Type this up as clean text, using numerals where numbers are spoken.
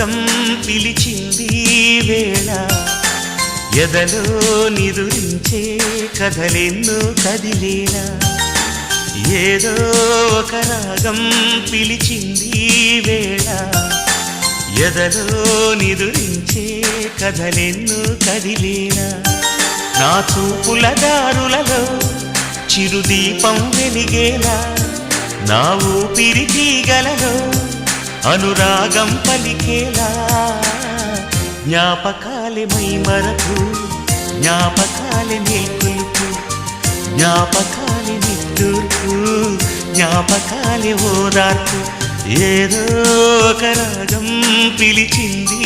రాగం పిలిచింది వేళ ఎదలో నిదురించే కథలెన్నో కదిలేలా ఏదో ఒక రాగం పిలిచింది వేళ ఎదలో నిదురించే కథలెన్నో కదిలేలా నా చూపుల దారులలో చిరుదీపం వెలిగేలా నా ఊపిరి తీగలలో అనురాగం పలికేలా జ్ఞాపకాలే మైమరకు జ్ఞాపకాలే మేల్కొలుపు జ్ఞాపకాలే నిట్టూర్పు జ్ఞాపకాలే ఓదార్పు ఏదో ఒక రాగం పిలిచింది